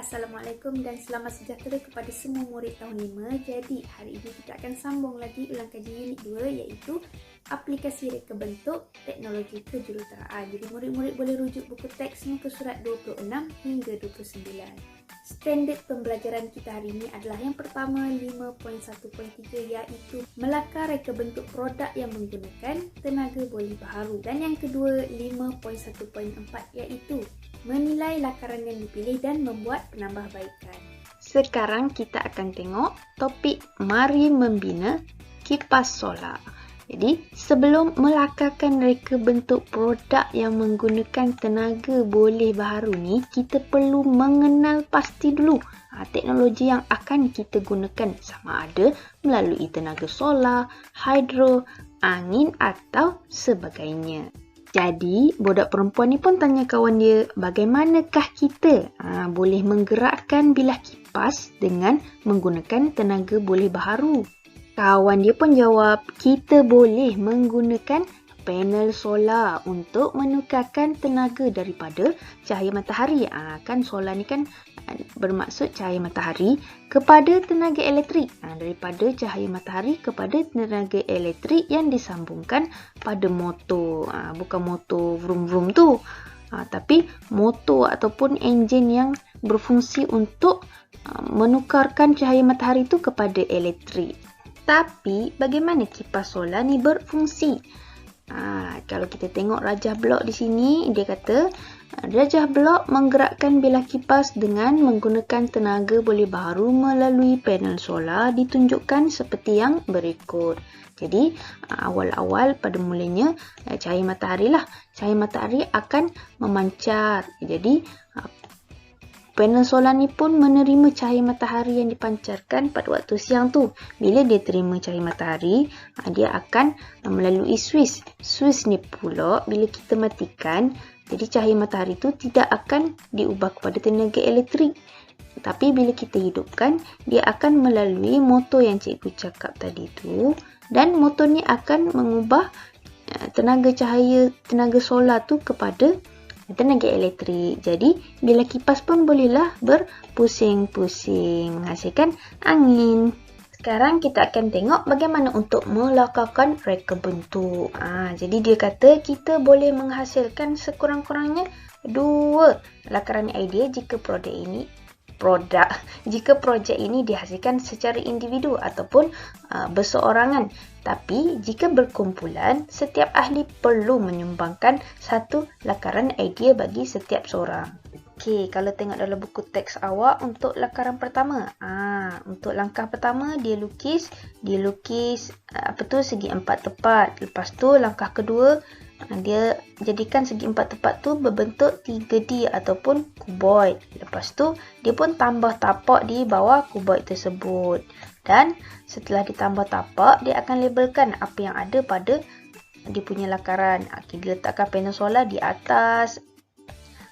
Assalamualaikum dan selamat sejahtera kepada semua murid tahun 5. Jadi hari ini kita akan sambung lagi ulang kaji unit 2 iaitu aplikasi reka bentuk teknologi kejuruteraan. Jadi murid-murid boleh rujuk buku teks muka surat 26 hingga 29. Standard pembelajaran kita hari ini adalah yang pertama 5.1.3 iaitu melakar reka bentuk produk yang menggunakan tenaga boleh baharu. Dan yang kedua 5.1.4 iaitu menilai lakaran yang dipilih dan membuat penambahbaikan. Sekarang kita akan tengok topik mari membina kipas solar. Jadi, sebelum melakarkan reka bentuk produk yang menggunakan tenaga boleh baharu ni, kita perlu mengenal pasti dulu teknologi yang akan kita gunakan, sama ada melalui tenaga solar, hidro, angin atau sebagainya. Jadi, budak perempuan ni pun tanya kawan dia, bagaimanakah kita boleh menggerakkan bilah kipas dengan menggunakan tenaga boleh baharu? Kawan dia pun jawab, kita boleh menggunakan panel solar untuk menukarkan tenaga daripada cahaya matahari. Kan solar ni kan bermaksud cahaya matahari kepada tenaga elektrik. Daripada cahaya matahari kepada tenaga elektrik yang disambungkan pada motor. Bukan motor vroom-vroom tu. Tapi motor ataupun enjin yang berfungsi untuk menukarkan cahaya matahari tu kepada elektrik. Tapi bagaimana kipas solar ni berfungsi? Kalau kita tengok rajah blok di sini, dia kata rajah blok menggerakkan bilah kipas dengan menggunakan tenaga boleh baharu melalui panel solar ditunjukkan seperti yang berikut. Jadi awal-awal pada mulanya cahaya matahari lah. Cahaya matahari akan memancar. Jadi panel solar ni pun menerima cahaya matahari yang dipancarkan pada waktu siang tu. Bila dia terima cahaya matahari, dia akan melalui switch. Switch ni pula bila kita matikan, jadi cahaya matahari tu tidak akan diubah kepada tenaga elektrik. Tapi bila kita hidupkan, dia akan melalui motor yang cikgu cakap tadi tu. Dan motor ni akan mengubah tenaga solar tu kepada tenaga elektrik. Jadi, bilah kipas pun bolehlah berpusing-pusing, menghasilkan angin. Sekarang kita akan tengok bagaimana untuk melakarkan reka bentuk. Jadi dia kata kita boleh menghasilkan sekurang-kurangnya 2 lakaran idea jika projek ini dihasilkan secara individu ataupun berseorangan. Tapi jika berkumpulan, setiap ahli perlu menyumbangkan 1 lakaran idea bagi setiap seorang. Okey, kalau tengok dalam buku teks awak untuk lakaran pertama. Untuk langkah pertama dia lukis segi 4 tepat. Lepas tu langkah kedua dia jadikan segi 4 tepat tu berbentuk 3D ataupun kuboid. Lepas tu dia pun tambah tapak di bawah kuboid tersebut. Dan setelah ditambah tapak, dia akan labelkan apa yang ada pada dia punya lakaran. Dia letakkan panel solar di atas.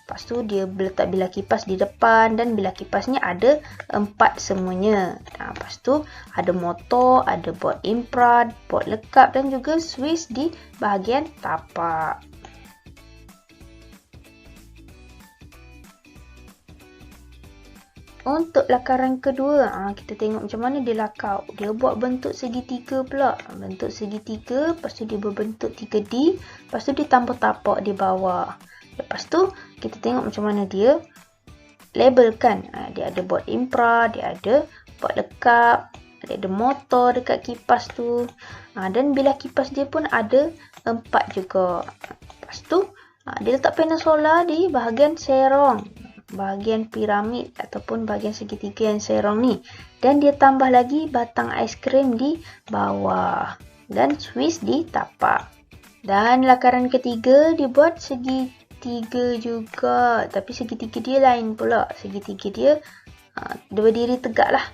Lepas tu dia letak bilah kipas di depan dan bilah kipasnya ada 4 semuanya. Lepas tu ada motor, ada bot infrared, bot lekap dan juga switch di bahagian tapak. Untuk lakaran kedua, kita tengok macam mana dia lakar. Dia buat bentuk segitiga pula. Bentuk segitiga, lepas tu dia berbentuk 3D, lepas tu dia tambah tapak di bawah. Lepas tu kita tengok macam mana dia labelkan. Dia ada bot infrared, dia ada bot lekap, dia ada motor dekat kipas tu. Dan bilah kipas dia pun ada 4 juga. Lepas tu dia letak panel solar di bahagian serong, bahagian piramid ataupun bahagian segitiga yang serong ni. Dan dia tambah lagi batang aiskrim di bawah dan switch di tapak. Dan lakaran ketiga dia buat segitiga juga, tapi segitiga dia lain pula. Segitiga dia berdiri tegak lah.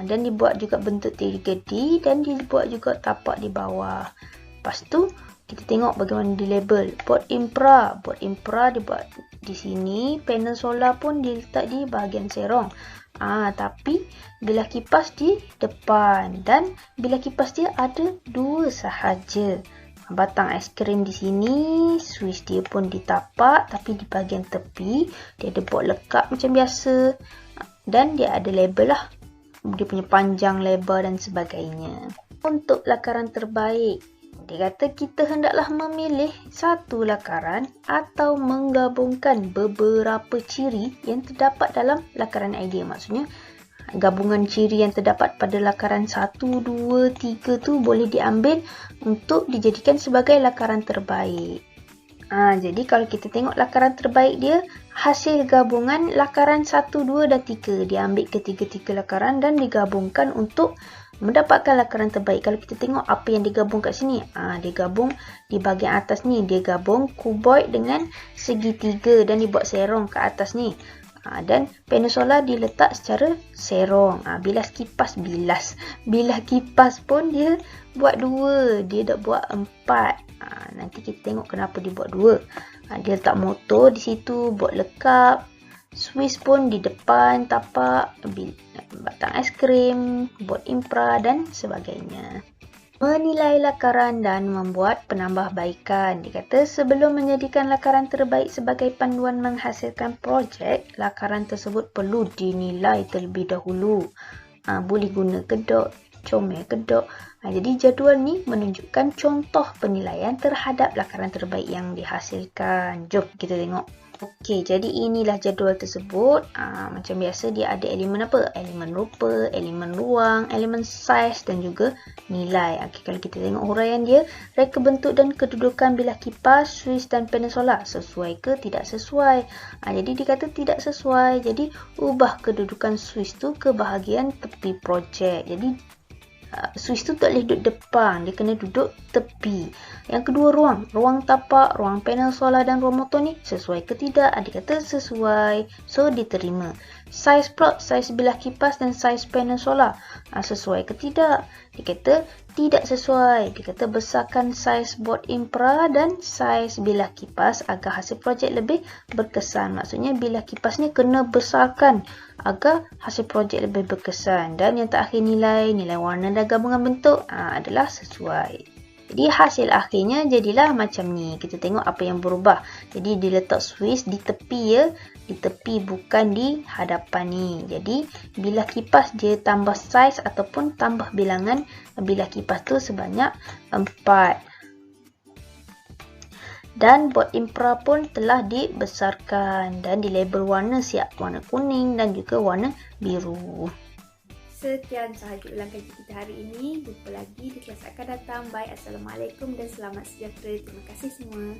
Dan dibuat juga bentuk 3D dan dibuat juga tapak di bawah. Lepas tu kita tengok bagaimana di label. Bot infra dibuat di sini. Panel solar pun diletak di bahagian serong. Tapi bilah kipas di depan. Dan bilah kipas dia ada 2 sahaja. Batang aiskrim di sini, switch dia pun di tapak, tapi di bahagian tepi dia ada bot lekap macam biasa. dan dia ada label lah. Dia punya panjang, lebar dan sebagainya. Untuk lakaran terbaik, dia kata kita hendaklah memilih satu lakaran atau menggabungkan beberapa ciri yang terdapat dalam lakaran idea. Maksudnya, gabungan ciri yang terdapat pada lakaran 1, 2, 3 tu boleh diambil untuk dijadikan sebagai lakaran terbaik. Jadi kalau kita tengok lakaran terbaik dia, hasil gabungan lakaran 1, 2 dan 3. Dia ambil ketiga-tiga lakaran dan digabungkan untuk mendapatkan lakaran terbaik. Kalau kita tengok apa yang digabung kat sini, dia gabung di bahagian atas ni, dia gabung kuboid dengan segitiga dan dibuat serong ke atas ni. Dan panel solar diletak secara serong. Bilas kipas pun dia buat 2, dia tak buat 4. Nanti kita tengok kenapa dia buat 2. Dia letak motor di situ, buat lekap, Swiss pun di depan tapak, batang aiskrim, bot impra dan sebagainya. Menilai lakaran dan membuat penambahbaikan. Dia kata sebelum menjadikan lakaran terbaik sebagai panduan menghasilkan projek, lakaran tersebut perlu dinilai terlebih dahulu. Boleh guna kedok, comel kedok. Jadi jadual ni menunjukkan contoh penilaian terhadap lakaran terbaik yang dihasilkan. Jom kita tengok. Okey, jadi inilah jadual tersebut. Macam biasa dia ada elemen apa? Elemen rupa, elemen ruang, elemen saiz dan juga nilai. Okey, kalau kita tengok huraian dia, reka bentuk dan kedudukan bilah kipas, Swiss dan panel solar sesuai ke tidak sesuai. Jadi dikata tidak sesuai. Jadi ubah kedudukan Swiss tu ke bahagian tepi projek. Jadi Swiss tu tak boleh duduk depan, dia kena duduk tepi. Yang kedua ruang tapak, ruang panel solar dan ruang motor ni sesuai ke tidak? Dia kata sesuai, so diterima. Saiz plot, saiz bilah kipas dan saiz panel solar sesuai ke tidak? Dia kata tidak sesuai. Dia kata besarkan saiz bot impra dan saiz bilah kipas agar hasil projek lebih berkesan. Maksudnya bilah kipas ni kena besarkan agar hasil projek lebih berkesan. Dan yang terakhir nilai warna dan gabungan bentuk adalah sesuai. Jadi hasil akhirnya jadilah macam ni. Kita tengok apa yang berubah. Jadi diletak Swiss di tepi ya. Di tepi bukan di hadapan ni. Jadi bilah kipas dia tambah saiz ataupun tambah bilangan bilah kipas tu sebanyak 4. Dan bot impra pun telah dibesarkan dan dilabel warna siap, warna kuning dan juga warna biru. Sekian sahaja ulang kaji kita hari ini. Jumpa lagi di kelas akan datang. Bye. Assalamualaikum dan selamat sejahtera. Terima kasih semua.